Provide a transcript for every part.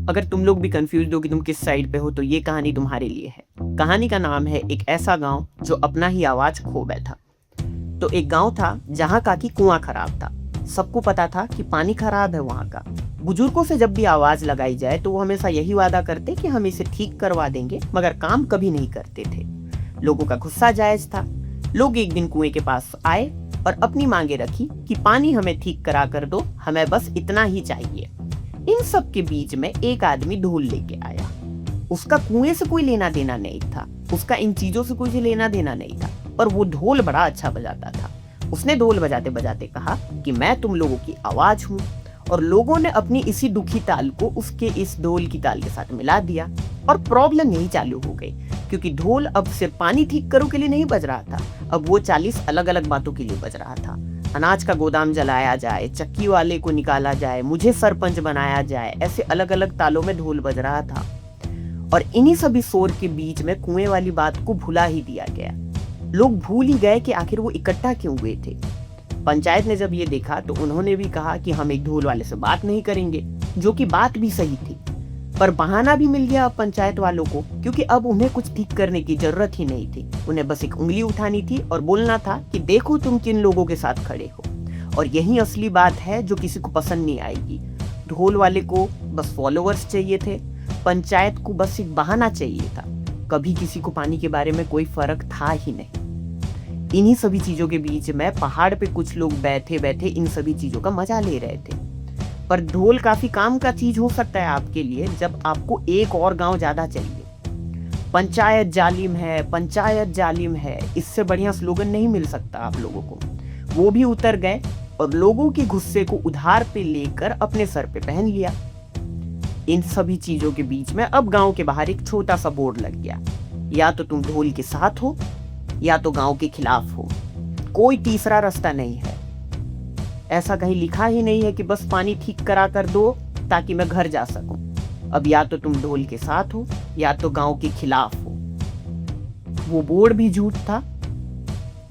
अगर तुम लोग भी कंफ्यूज हो कि तुम किस साइड पे हो तो ये कहानी तुम्हारे लिए है। कहानी का नाम है एक ऐसा गांव जो अपना ही आवाज खो बैठा। तो एक गांव था जहां का कि कुआं खराब था। सबको पता था कि पानी खराब है वहां का। बुजुर्गों से जब भी आवाज लगाई जाए तो वो हमेशा यही वादा करते कि हम इसे ठीक करवा देंगे, मगर काम कभी नहीं करते थे। लोगों का गुस्सा जायज था। लोग एक दिन कुएं के पास आए और अपनी मांगे रखी कि पानी हमें ठीक करा कर दो, हमें बस इतना ही चाहिए। इन सब के बीच में एक आदमी ढोल लेके आया। उसका कुएं से कोई लेना देना नहीं था, उसका इन चीजों से कोई लेना देना नहीं था, पर वो ढोल बड़ा अच्छा बजाता था। उसने ढोल बजाते बजाते कहा कि मैं तुम लोगों की आवाज हूँ। और लोगों ने अपनी इसी दुखी ताल को उसके इस ढोल की ताल के साथ मिला दिया और प्रॉब्लम यही चालू हो गई, क्योंकि ढोल अब सिर्फ पानी ठीक करो के लिए नहीं बज रहा था, अब वो 40 अलग अलग बातों के लिए बज रहा था। अनाज का गोदाम जलाया जाए, चक्की वाले को निकाला जाए, मुझे सरपंच बनाया जाए, ऐसे अलग अलग तालों में ढोल बज रहा था। और इन्हीं सभी शोर के बीच में कुएं वाली बात को भुला ही दिया गया। लोग भूल ही गए कि आखिर वो इकट्ठा क्यों हुए थे। पंचायत ने जब ये देखा तो उन्होंने भी कहा कि हम एक ढोल वाले से बात नहीं करेंगे, जो कि बात भी सही थी। पर बहाना भी मिल गया अब पंचायत वालों को, क्योंकि अब उन्हें कुछ ठीक करने की जरूरत ही नहीं थी। उन्हें बस एक उंगली उठानी थी और बोलना था कि देखो तुम किन लोगों के साथ खड़े हो। और यही असली बात है जो किसी को पसंद नहीं आएगी। ढोल वाले को बस फॉलोअर्स चाहिए थे, पंचायत को बस एक बहाना चाहिए था। कभी किसी को पानी के बारे में कोई फर्क था ही नहीं। इन्हीं सभी चीजों के बीच में पहाड़ पे कुछ लोग बैठे बैठे इन सभी चीजों का मजा ले रहे थे। पर ढोल काफी काम का चीज हो सकता है आपके लिए, जब आपको एक और गांव ज्यादा चाहिए। पंचायत जालिम है, पंचायत जालिम है, इससे बढ़िया स्लोगन नहीं मिल सकता आप लोगों को। वो भी उतर गए और लोगों के गुस्से को उधार पे लेकर अपने सर पे पहन लिया। इन सभी चीजों के बीच में अब गांव के बाहर एक छोटा सा बोर्ड लग गया, या तो तुम ढोल के साथ हो या तो गांव के खिलाफ हो, कोई तीसरा रास्ता नहीं है। ऐसा कहीं लिखा ही नहीं है कि बस पानी ठीक करा कर दो ताकि मैं घर जा सकूं। अब या तो तुम ढोल के साथ हो या तो गांव के खिलाफ हो। वो बोर्ड भी झूठ था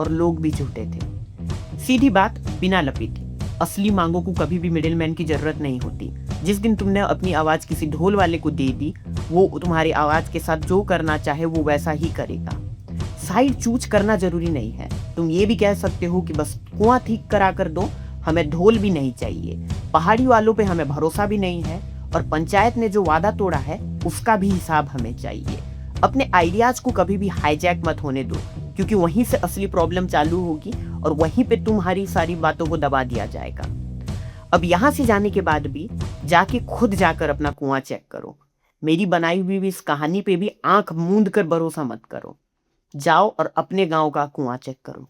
और लोग भी झूठे थे। सीधी बात बिना लपेटे। असली मांगों को कभी भी मिडिलमैन की जरूरत नहीं होती। जिस दिन तुमने अपनी आवाज किसी ढोल वाले को दे दी, वो तुम्हारी आवाज के साथ जो करना चाहे वो वैसा ही करेगा। साइड चूज करना जरूरी नहीं है। तुम ये भी कह सकते हो कि बस कुआं ठीक करा कर दो, हमें ढोल भी नहीं चाहिए, पहाड़ी वालों पे हमें भरोसा भी नहीं है, और पंचायत ने जो वादा तोड़ा है उसका भी हिसाब हमें चाहिए। अपने आइडियाज को कभी भी हाईजैक मत होने दो, क्योंकि वहीं से असली प्रॉब्लम चालू होगी और वहीं पे तुम्हारी सारी बातों को दबा दिया जाएगा। अब यहां से जाने के बाद भी जाके खुद जाकर अपना कुआं चेक करो। मेरी बनाई हुई इस कहानी पे भी आंख मूंद कर भरोसा मत करो। जाओ और अपने गांव का कुआं चेक करो।